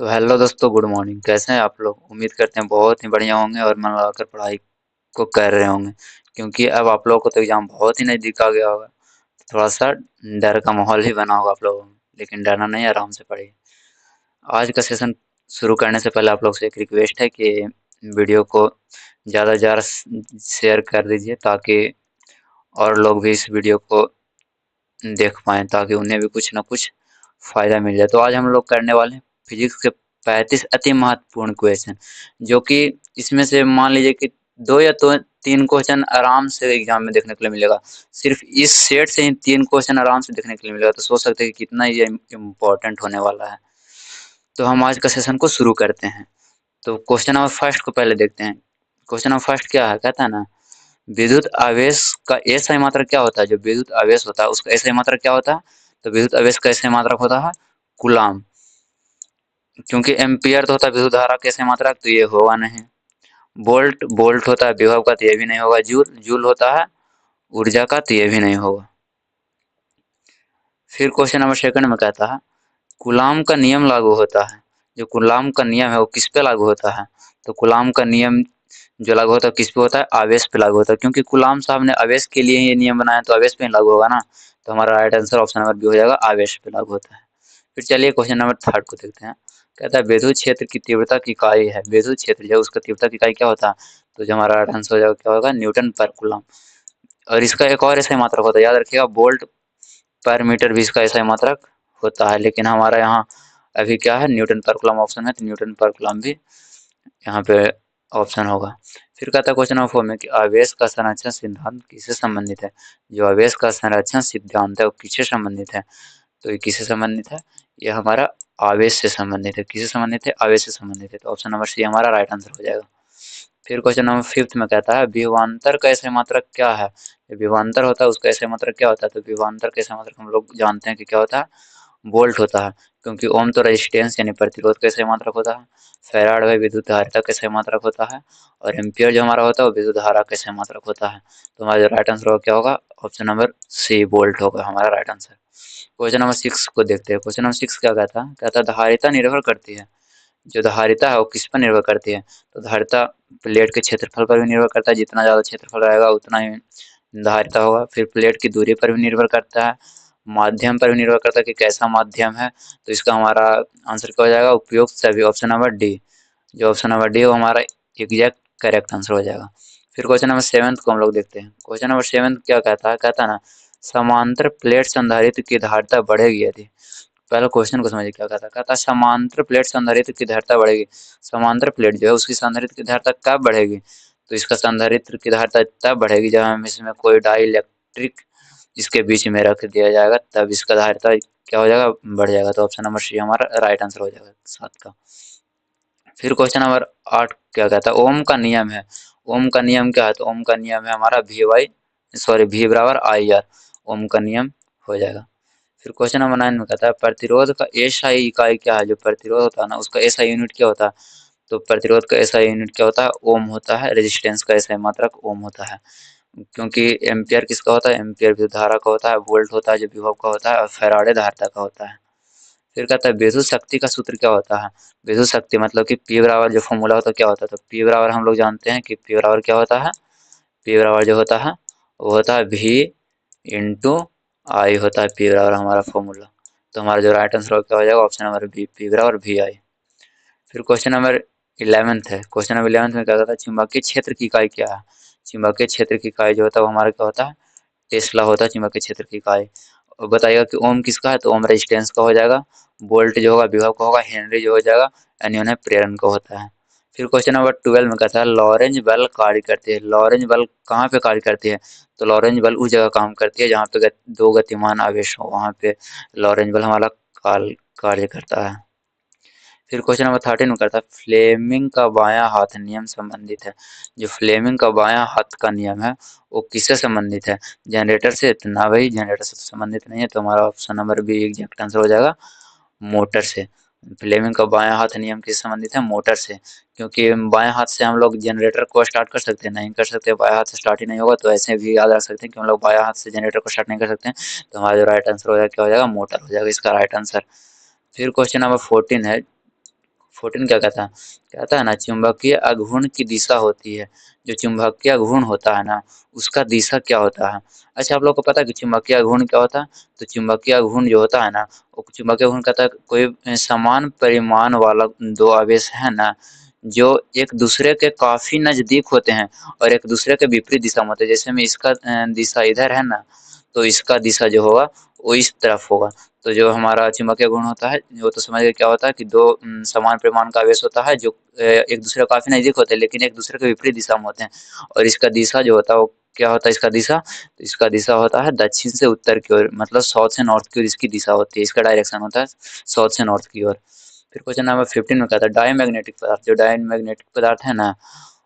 तो हेलो दोस्तों, good morning. कैसे हैं आप लोग? उम्मीद करते हैं बहुत ही बढ़िया होंगे और मन लगाकर पढ़ाई को कर रहे होंगे, क्योंकि अब आप लोगों को तो एग्जाम बहुत ही नज़दीक आ गया होगा। थोड़ा सा डर का माहौल ही बना होगा आप लोगों में, लेकिन डरना नहीं, आराम से पढ़िए। आज का सेशन शुरू करने से पहले आप लोग से एक रिक्वेस्ट है कि वीडियो को ज़्यादा से ज़्यादा शेयर कर दीजिए, ताकि और लोग भी इस वीडियो को देख पाएँ, ताकि उन्हें भी कुछ ना कुछ फ़ायदा मिल जाए। तो आज हम लोग करने वाले हैं फिजिक्स के 35 अति महत्वपूर्ण क्वेश्चन, जो कि इसमें से मान लीजिए कि 2 या तो 3 क्वेश्चन आराम से एग्ज़ाम में देखने के लिए मिलेगा। सिर्फ़ इस सेट से ही 3 क्वेश्चन आराम से देखने के लिए मिलेगा, तो सोच सकते हैं कि कितना ये इम्पोर्टेंट होने वाला है। तो हम आज का सेशन को शुरू करते हैं। तो क्वेश्चन नंबर फर्स्ट को पहले देखते हैं। क्वेश्चन नंबर फर्स्ट क्या है? कहता है ना, विद्युत आवेश का एसआई मात्रक क्या होता है? जो विद्युत आवेश होता है उसका एसआई मात्रक क्या होता है? तो विद्युत आवेश का एसआई मात्रक होता है कूलाम। क्योंकि एम्पियर तो होता है विद्युत धारा का एसआई मात्रक, तो ये होगा नहीं। वोल्ट वोल्ट होता है विभव का, तो ये भी नहीं होगा। जूल जूल होता है ऊर्जा का, तो ये भी नहीं होगा। फिर क्वेश्चन नंबर सेकंड में कहता है, कूलाम का नियम लागू होता है। जो कूलाम का नियम है वो किस पे लागू होता है? तो कूलाम का नियम जो लागू होता है किस पे होता है? आवेश पे लागू होता है, क्योंकि कूलाम साहब ने आवेश के लिए ये नियम बनाया, तो आवेश पे ही लागू होगा ना। तो हमारा right answer option number B हो जाएगा, आवेश पे लागू होता है। फिर चलिए क्वेश्चन नंबर थर्ड को देखते हैं। कहता है विद्युत क्षेत्र की तीव्रता की इकाई है। विद्युत क्षेत्र जो उसका तीव्रता की इकाई क्या होता है? तो जो हमारा राइट आंसर हो जाएगा क्या होगा? न्यूटन पर कूलम। और इसका एक और ऐसा ही मात्रक होता है, याद रखिएगा, वोल्ट पर मीटर भी इसका ऐसा ही मात्रक होता है, लेकिन हमारा यहाँ अभी क्या है, न्यूटन पर कूलम ऑप्शन है, तो न्यूटन पर कूलम भी यहाँ पे ऑप्शन होगा। फिर कहता है क्वेश्चन नंबर 4 में कि आवेश का संरक्षण सिद्धांत किससे संबंधित है? जो आवेश का संरक्षण सिद्धांत है वो किससे संबंधित है? तो ये किससे संबंधित है? ये हमारा आवेश से संबंधित है। किससे संबंधित है? आवेश से संबंधित है। तो ऑप्शन नंबर सी हमारा राइट आंसर हो जाएगा। फिर क्वेश्चन नंबर 5 में कहता है विभवांतर का ऐसे मात्रक क्या है? विभवांतर होता है उसका ऐसे मात्रक क्या होता है? तो विभवांतर का ऐसे मात्रक हम लोग जानते हैं कि क्या होता है? वोल्ट होता है, क्योंकि ओम तो रेजिस्टेंस यानी प्रतिरोध का ऐसे मात्रक होता है। फैराड है विद्युत धारिता का ऐसे मात्रक होता है। और एम्पियर जो हमारा होता है वो विद्युत धारा का ऐसे मात्रक होता है। तो हमारा जो राइट आंसर होगा क्या होगा? ऑप्शन नंबर सी वोल्ट होगा हमारा राइट आंसर। क्वेश्चन नंबर 6 को देखते हैं। क्वेश्चन नंबर 6 क्या कहता है? कहता है धारिता निर्भर करती है। जो धारिता है वो किस पर निर्भर करती है? तो धारिता प्लेट के क्षेत्रफल पर भी निर्भर करता है। जितना ज़्यादा क्षेत्रफल रहेगा उतना ही धारिता होगा। फिर प्लेट की दूरी पर भी निर्भर करता है। माध्यम पर भी निर्भर करता है कि कैसा माध्यम है। तो इसका हमारा आंसर क्या हो जाएगा? उपयुक्त सभी, ऑप्शन नंबर डी। जो ऑप्शन नंबर डी है वो हमारा एग्जैक्ट करेक्ट आंसर हो जाएगा। फिर क्वेश्चन नंबर 7 को हम लोग देखते हैं। क्वेश्चन नंबर 7 क्या कहता है? कहता है ना, समांतर प्लेट संधारित्र की धारिता बढ़ेगी यदि। पहले क्वेश्चन को समझिए क्या कहता है। कहता है समांतर प्लेट संधारित्र की धारिता बढ़ेगी। समांतर प्लेट जो है उसकी संधारित्र की धारिता कब बढ़ेगी? तो इसका संधारित्र की धारिता तब बढ़ेगी जब हम इसमें कोई डाई इलेक्ट्रिक इसके बीच में रख दिया जाएगा, तब इसका धारिता क्या हो जाएगा? बढ़ जाएगा। तो ऑप्शन नंबर सी हमारा राइट आंसर हो जाएगा 7 का। फिर क्वेश्चन नंबर 8 क्या कहता है? ओम का नियम है। ओम का नियम क्या है? तो ओम का नियम है हमारा वी बराबर आई आर। ओम का नियम हो जाएगा। फिर क्वेश्चन नंबर 9 में कहता है प्रतिरोध का एसआई इकाई क्या है? जो प्रतिरोध होता है ना उसका एसआई यूनिट क्या होता है? तो प्रतिरोध का एसआई यूनिट क्या होता है? ओम होता है। रेजिस्टेंस का एसआई मात्रक ओम होता है। क्योंकि एम्पियर किसका होता है? एम्पियर विद्युत धारा का होता है। वोल्ट होता है जो विभव का होता है। और फैराडे धारिता का होता है। फिर कहता है विद्युत शक्ति का सूत्र क्या होता है? विद्युत शक्ति मतलब कि पी बराबर जो फॉर्मूला होता है क्या होता है? तो पी बराबर हम लोग जानते हैं कि पी बराबर क्या होता है? पी बराबर जो होता है वो होता है वी इंटू आई होता है। पी बराबर हमारा फॉर्मूला। तो हमारा जो राइट आंसर क्या हो जाएगा? ऑप्शन नंबर बी, पी बराबर वी आई। फिर क्वेश्चन नंबर 11th है। क्वेश्चन नंबर 11th में क्या कहता है? चुंबकीय क्षेत्र की इकाई क्या है? चुंबकीय क्षेत्र की इकाई जो होता है वो हमारा क्या होता है? टेस्ला होता है चुंबकीय क्षेत्र की इकाई। और बताइएगा कि ओम किसका है? तो ओम रेजिस्टेंस का हो जाएगा। वोल्ट जो होगा विभव का होगा। हेनरी जो हो जाएगा एन प्रेरण का होता है। फिर क्वेश्चन नंबर 12 में कहता है लॉरेंज बल कार्य करती है। लॉरेंज बल कहाँ पे कार्य करती है? तो लॉरेंज बल उस जगह काम करती है जहाँ पे दो गतिमान आवेश हो, वहाँ पे लॉरेंज बल हमारा कार्य करता है। फिर क्वेश्चन नंबर 13 में करता है फ्लेमिंग का बायां हाथ नियम संबंधित है। जो फ्लेमिंग का बायां हाथ का नियम है वो किससे संबंधित है? जनरेटर से? तो ना भाई, जनरेटर से तो संबंधित नहीं है। तो हमारा option number be exact answer हो जाएगा, मोटर से। फ्लेमिंग का बायां हाथ नियम किससे संबंधित है? मोटर से। क्योंकि बाएं हाथ से हम लोग जनरेटर को स्टार्ट कर सकते हैं? नहीं कर सकते, बाएं हाथ से स्टार्ट ही नहीं होगा। तो ऐसे भी याद रख सकते हैं कि हम लोग बाएं हाथ से जनरेटर को स्टार्ट नहीं कर सकते हैं। तो हमारा जो राइट आंसर हो जाएगा क्या हो जाएगा? मोटर हो जाएगा इसका राइट आंसर। फिर क्वेश्चन नंबर 14 है। 14 क्या कहता है ना, चुंबकीय आघूर्ण की दिशा होती है। जो चुंबकीय आघूर्ण होता है ना, उसका दिशा क्या होता है। अच्छा, आप लोग को पता है कि चुंबकीय आघूर्ण क्या होता है। तो चुंबकीय आघूर्ण जो होता है ना, वो चुंबकीय आघूर्ण कहता है कोई समान परिमाण वाला दो आवेश है ना, जो एक दूसरे के काफी नजदीक होते हैं और एक दूसरे के विपरीत दिशा में होते हैं। जैसे में इसका दिशा इधर है ना, तो इसका दिशा जो होगा वो इस तरफ होगा। तो जो हमारा चुंबकीय गुण होता है, वो तो समझ गए क्या होता है कि दो समान परिमाण का आवेश होता है जो एक दूसरे के काफी नजदीक होते हैं लेकिन एक दूसरे के विपरीत दिशा में होते हैं। और इसका दिशा जो होता है वो क्या होता है, इसका दिशा, तो इसका दिशा होता है दक्षिण से उत्तर की ओर, मतलब साउथ से नॉर्थ की ओर इसकी दिशा होती है। इसका डायरेक्शन होता है साउथ से नॉर्थ की ओर। फिर क्वेश्चन नंबर 15 में कहता है डायमैग्नेटिक पदार्थ। जो डायमैग्नेटिक पदार्थ है ना,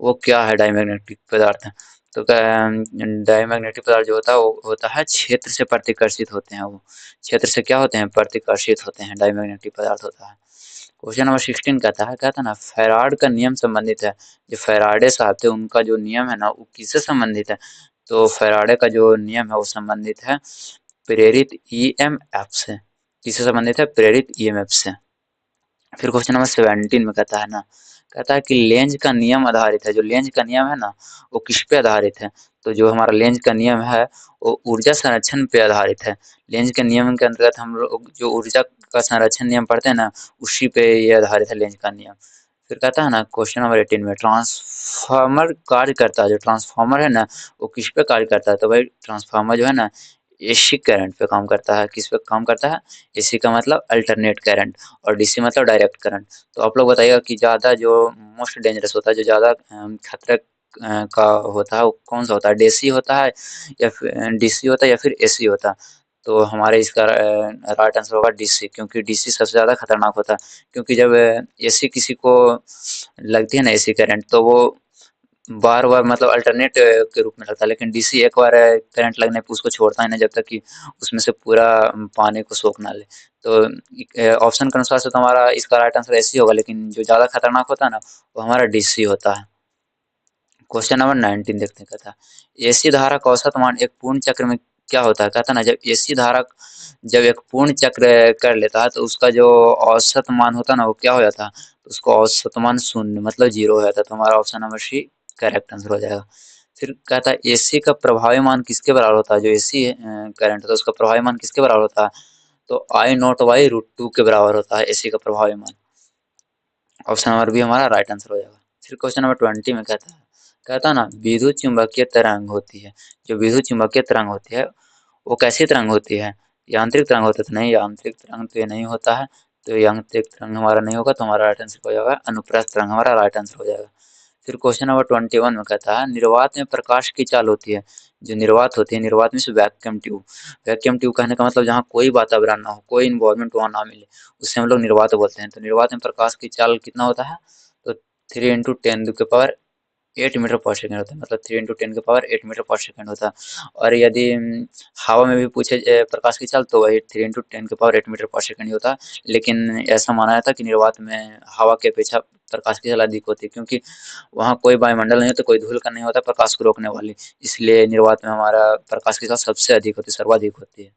वो क्या है डायमैग्नेटिक पदार्थ। तो डायमैग्नेटिक पदार्थ जो होता है वो होता है क्षेत्र से प्रतिकर्षित होते हैं। वो क्षेत्र से क्या होते हैं, प्रतिकर्षित होते हैं, डायमैग्नेटिक पदार्थ होता है। क्वेश्चन नंबर 16 कहता है ना फैराड का नियम संबंधित है। जो फैराडे साहब थे उनका जो नियम है ना वो किससे संबंधित है। तो फैराडे का जो नियम है वो संबंधित है प्रेरित ईएमएफ से। किससे संबंधित है, प्रेरित ईएमएफ से। फिर क्वेश्चन नंबर 17 में कहता है ना, कहता है कि लेंज का नियम आधारित है। जो लेंज का नियम है ना वो किस पे आधारित है। तो जो हमारा लेंज का नियम है वो ऊर्जा संरक्षण पे आधारित है। लेंज के नियम के अंतर्गत हम लोग जो ऊर्जा का संरक्षण नियम पढ़ते हैं ना, उसी पे ये आधारित है लेंज का नियम। फिर कहता है ना क्वेश्चन नंबर 18 में ट्रांसफार्मर कार्य करता है। जो ट्रांसफार्मर है ना वो किस पे कार्य करता है। तो भाई ट्रांसफार्मर जो है ना एसी करंट पे काम करता है। किस पे काम करता है, एसी का मतलब अल्टरनेट करंट और डीसी मतलब डायरेक्ट करंट। तो आप लोग बताइएगा कि ज़्यादा जो मोस्ट डेंजरस होता है, जो ज़्यादा खतरे का होता है वो कौन सा होता है, डीसी होता है या फिर डीसी होता है या फिर एसी होता है। तो हमारे इसका राइट आंसर होगा डीसी, क्योंकि डीसी सबसे ज़्यादा खतरनाक होता है। क्योंकि जब एसी किसी को लगती है ना एसी करंट, तो वो बार बार मतलब अल्टरनेट के रूप में लगता है, लेकिन डीसी एक बार करंट लगने पे उसको छोड़ता है ना जब तक कि उसमें से पूरा पानी को सोख ना ले। तो ऑप्शन के अनुसार से तो हमारा इसका राइट आंसर एसी होगा, लेकिन जो ज़्यादा खतरनाक होता है ना वो हमारा डीसी होता है। क्वेश्चन नंबर 19 देखते हैं, कहता है एसी धारा का औसत मान एक पूर्ण चक्र में क्या होता है। कहता है ना जब एसी धारा जब एक पूर्ण चक्र कर लेता है तो उसका जो औसत मान होता है ना वो क्या हो जाता है, तो उसका औसत मान शून्य मतलब जीरो हो जाता है। तो हमारा option number C correct answer हो जाएगा। फिर कहता है एसी का प्रभावी मान किसके बराबर होता है। जो एसी करंट होता है उसका प्रभावी मान किसके बराबर होता है। तो आई नॉट बाई रूट टू के बराबर होता है एसी का प्रभावी मान। ऑप्शन नंबर बी हमारा राइट आंसर हो जाएगा। फिर क्वेश्चन नंबर 20 में कहता है ना विद्युत चुम्बकीय तरंग होती है। जो विद्युत चुम्बकीय तरंग होती है वो कैसी तरंग होती है, यांत्रिक तरंग होता है। तो नहीं, यांत्रिक तरंग तो ये नहीं होता है। तो यांत्रिक तरंग हमारा नहीं होगा, तो हमारा राइट आंसर हो जाएगा अनुप्रस्थ तरंग, हमारा राइट आंसर हो जाएगा। फिर क्वेश्चन नंबर 21 में कहता है निर्वात में प्रकाश की चाल होती है। जो निर्वात होती है, निर्वात में से वैक्यूम ट्यूब। वैक्यूम ट्यूब कहने का मतलब जहाँ कोई वातावरण ना हो, कोई इन्वायरमेंट वहाँ ना मिले, उससे हम लोग निर्वात बोलते हैं। तो निर्वात में प्रकाश की चाल कितना होता है, तो 3 × 10⁻⁸ 8 मीटर पर सेकंड होता है। मतलब 3 × 10⁻⁸ मीटर पर सेकंड होता है। और यदि हवा में भी पूछे प्रकाश की चाल, तो वही 3 × 10⁸ मीटर पर सेकंड ही होता है। लेकिन ऐसा माना जाता है कि निर्वात में हवा की अपेक्षा प्रकाश की चाल अधिक होती है, क्योंकि वहाँ कोई वायुमंडल नहीं होता, कोई धूल का नहीं होता प्रकाश को रोकने वाली। इसलिए निर्वात में हमारा प्रकाश की चाल सबसे अधिक होती है, सर्वाधिक होती है।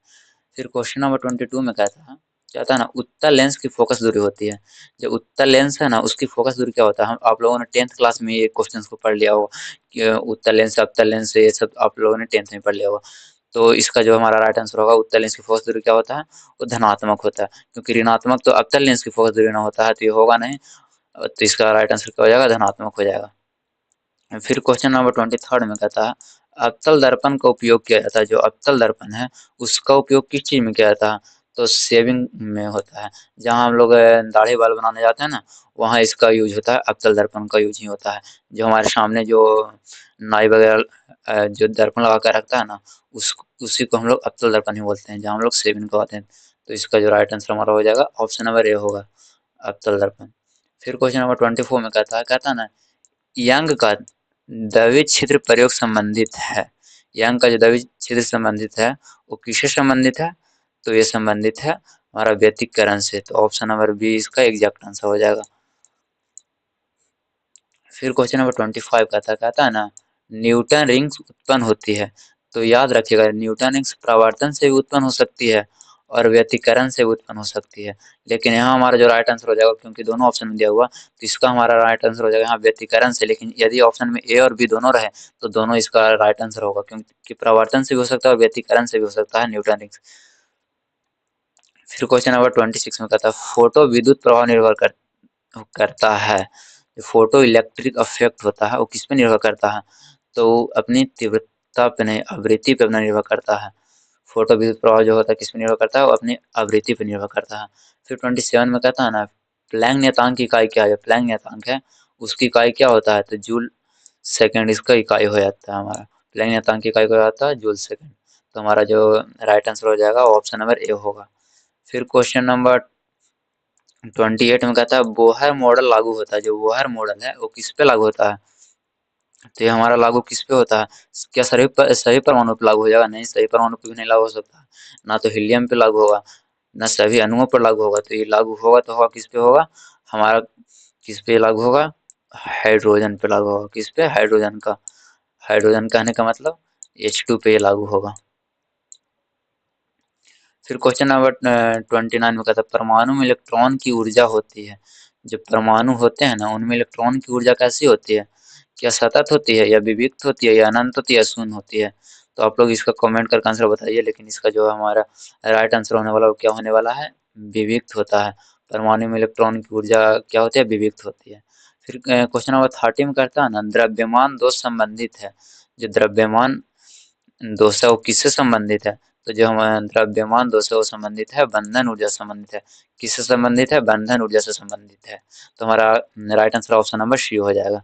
फिर क्वेश्चन नंबर 22 में कहता है ना उत्तल लेंस की फोकस दूरी होती है। जो उत्तल लेंस है ना उसकी फोकस दूरी क्या होता है। हम आप लोगों ने 10th क्लास में ये क्वेश्चन को पढ़ लिया होगा कि उत्तल लेंस अवतल लेंस ये सब आप लोगों ने 10th में पढ़ लिया होगा। तो इसका जो हमारा राइट आंसर होगा उत्तल लेंस की फोकस दूरी क्या होता है, वो धनात्मक होता है। क्योंकि ऋणात्मक तो अवतल लेंस की फोकस दूरी ना होता है, तो ये होगा नहीं। तो इसका राइट आंसर क्या हो जाएगा, धनात्मक हो जाएगा। फिर क्वेश्चन नंबर 23 में कहता है अवतल दर्पण का उपयोग किया जाता है। जो अवतल दर्पण है उसका उपयोग किस चीज में किया जाता है, तो शेविंग में होता है। जहाँ हम लोग दाढ़ी बाल बनाने जाते हैं ना, वहाँ इसका यूज होता है, अवतल दर्पण का यूज ही होता है। जो हमारे सामने जो नाई वगैरह जो दर्पण लगा कर रखता है ना, उसी को हम लोग अवतल दर्पण ही बोलते हैं, जहाँ हम लोग शेविंग करवाते हैं। तो इसका जो राइट आंसर हमारा हो जाएगा ऑप्शन नंबर ए होगा, अवतल दर्पण। फिर क्वेश्चन नंबर 24 में कहता है ना यंग का द्रव्य छिद्र प्रयोग संबंधित है। यंग का जो द्रव्य छिद्र संबंधित है वो किससे संबंधित है, तो ये संबंधित है हमारा व्यतिकरण से। तो ऑप्शन नंबर बी इसका एग्जैक्ट आंसर हो जाएगा। फिर क्वेश्चन नंबर 25 कहता है ना न्यूटन रिंग्स उत्पन्न होती है। तो याद रखिएगा न्यूटन रिंग्स परावर्तन से भी उत्पन्न हो सकती है और व्यतिकरण से उत्पन्न हो सकती है। लेकिन यहाँ हमारा जो राइट आंसर हो जाएगा, क्योंकि दोनों ऑप्शन में दिया हुआ, तो इसका हमारा राइट आंसर हो जाएगा यहाँ व्यतिकरण से। लेकिन यदि ऑप्शन में ए और बी दोनों रहे तो दोनों इसका राइट आंसर होगा, क्योंकि प्रवर्तन से भी हो सकता है और व्यतिकरण से भी हो सकता है, न्यूटन। फिर क्वेश्चन नंबर 26 में कहता है फोटो विद्युत प्रभाव निर्भर करता है। जो फोटो इलेक्ट्रिक इफेक्ट होता है वो किस पे निर्भर करता है, तो अपनी तीव्रता पे नहीं, आवृत्ति पे अपना निर्भर करता है। फोटो विद्युत प्रभाव जो होता है किस पे निर्भर करता है, वो अपनी आवृत्ति पे निर्भर करता है। फिर 27 में कहता है ना, प्लैंक नियतांक की इकाई क्या है। प्लैंक नियतांक है उसकी इकाई क्या होता है, तो जूल सेकंड इसका इकाई हो जाता है हमारा। प्लैंक नियतांक की इकाई हो जाता है जूल सेकंड। तो हमारा जो राइट आंसर हो जाएगा वो ऑप्शन नंबर ए होगा। फिर क्वेश्चन नंबर 28 में कहता है बोहर मॉडल लागू होता है। जो बोहर मॉडल है वो किस पे लागू होता है, तो ये हमारा लागू किस पे होता है, क्या सभी परमाणु पे लागू हो जाएगा, नहीं सभी परमाणु पे भी नहीं लागू हो सकता, ना तो हीलियम पे लागू होगा, ना सभी अणुओं पर लागू होगा। तो ये लागू होगा तो होगा किस पे होगा हमारा, किस पे लागू होगा, हाइड्रोजन पे लागू होगा। किस पे, हाइड्रोजन कहने का मतलब H2 पे ये लागू होगा। फिर क्वेश्चन नंबर 29 में कहता है परमाणु में इलेक्ट्रॉन की ऊर्जा होती है। जो परमाणु होते हैं ना उनमें इलेक्ट्रॉन की ऊर्जा कैसी होती है, क्या सतत होती है या विविक्त होती है या अनंत होती है या शून्य होती है। तो आप लोग इसका कमेंट करके आंसर बताइए। लेकिन इसका जो हमारा राइट आंसर होने वाला वो क्या होने वाला है, विविक्त होता है। परमाणु में इलेक्ट्रॉन की ऊर्जा क्या होती है, विविक्त होती है। फिर क्वेश्चन नंबर 30 में करता है ना, द्रव्यमान दोष संबंधित है। जो द्रव्यमान दोष है वो किससे संबंधित है, तो जो हमारा द्रव्यमान दोष है वो संबंधित है बंधन ऊर्जा से संबंधित है। किससे संबंधित है, बंधन ऊर्जा से संबंधित है। तो हमारा right answer option number C हो जाएगा।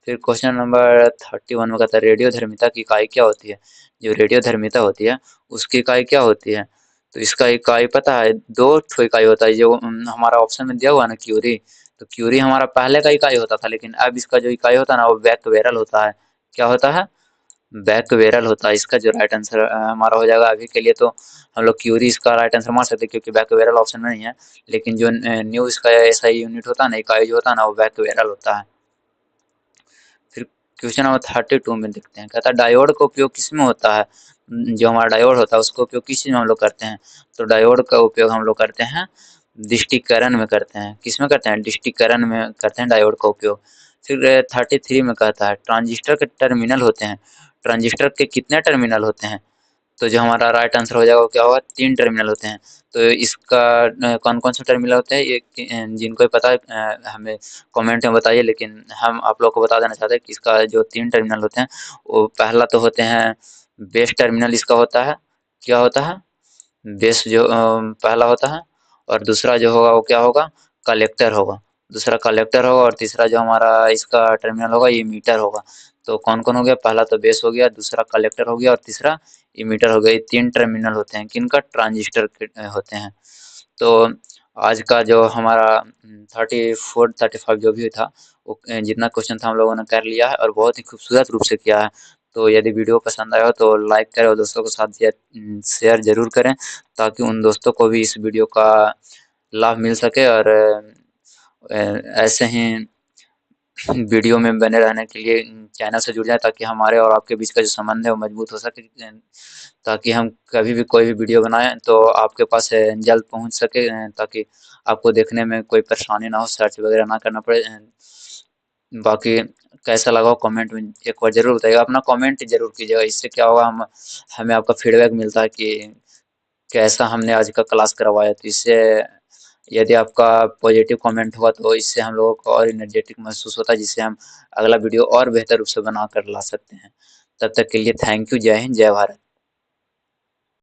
फिर क्वेश्चन नंबर 31 में कहता है रेडियोधर्मिता की इकाई क्या होती है। जो रेडियोधर्मिता होती है उसकी इकाई क्या होती है, तो इसका इकाई पता है, दो ठो इकाई होता है। जो हमारा ऑप्शन में दिया हुआ है ना क्यूरी, तो क्यूरी हमारा पहले का इकाई होता था, लेकिन अब इसका जो इकाई होता है ना वो बैक्वेरल होता है। क्या होता है, बैक्वेरल होता है। इसका जो राइट आंसर हमारा हो जाएगा अभी के लिए, तो हम लोग क्यूरी इसका राइट आंसर मान सकते हैं, क्योंकि बैक्वेरल ऑप्शन में नहीं है। लेकिन जो न्यू इसका ऐसा यूनिट होता है ना, इकाई जो होता है ना, वो बैक्वेरल होता है। फिर क्वेश्चन नंबर 32 में देखते हैं, कहता है डायोड का उपयोग किसमें होता है। जो हमारा डायोड होता है उसका उपयोग किस चीज में हम लोग करते हैं, तो डायोड का उपयोग हम लोग करते हैं दृष्टिकरण में करते हैं। किस में करते हैं, दृष्टिकरण में करते हैं डायोड का उपयोग। फिर 33 में कहता है ट्रांजिस्टर के टर्मिनल होते हैं। ट्रांजिस्टर के कितने टर्मिनल होते हैं, तो जो हमारा राइट आंसर हो जाएगा वो क्या होगा, 3 टर्मिनल होते हैं। तो इसका कौन कौन से टर्मिनल होते हैं ये जिनको पता है हमें कमेंट में बताइए। लेकिन हम आप लोग को बता देना चाहते हैं कि इसका जो 3 टर्मिनल होते हैं वो पहला तो होते हैं बेस टर्मिनल इसका होता है। क्या होता है, बेस जो पहला होता है, और दूसरा जो होगा वो क्या होगा, कलेक्टर होगा। दूसरा कलेक्टर होगा और तीसरा जो हमारा इसका टर्मिनल होगा ये मीटर होगा। तो कौन कौन हो गया, पहला तो बेस हो गया, दूसरा कलेक्टर हो गया और तीसरा इमीटर हो गया। ये 3 टर्मिनल होते हैं किनका, ट्रांजिस्टर के होते हैं। तो आज का जो हमारा 34 35 जो भी था वो जितना क्वेश्चन था हम लोगों ने कर लिया है और बहुत ही खूबसूरत रूप से किया है। तो यदि वीडियो पसंद आया हो तो लाइक करें और दोस्तों के साथ शेयर जरूर करें, ताकि उन दोस्तों को भी इस वीडियो का लाभ मिल सके। और ऐसे ही वीडियो में बने रहने के लिए चैनल से जुड़ जाए, ताकि हमारे और आपके बीच का जो संबंध है वो मजबूत हो सके। ताकि हम कभी भी कोई भी वीडियो बनाएं तो आपके पास जल्द पहुंच सके, ताकि आपको देखने में कोई परेशानी ना हो, सर्च वगैरह ना करना पड़े। बाकी कैसा लगा हो कमेंट में एक बार जरूर बताइएगा, अपना कमेंट जरूर कीजिएगा। इससे क्या होगा, हम हमें आपका फीडबैक मिलता है कि कैसा हमने आज का क्लास करवाया। तो इससे यदि आपका पॉजिटिव कमेंट हुआ तो इससे हम लोगों को और एनर्जेटिक महसूस होता है, जिससे हम अगला वीडियो और बेहतर रूप से बना कर ला सकते हैं। तब तक के लिए थैंक यू, जय हिंद, जय भारत।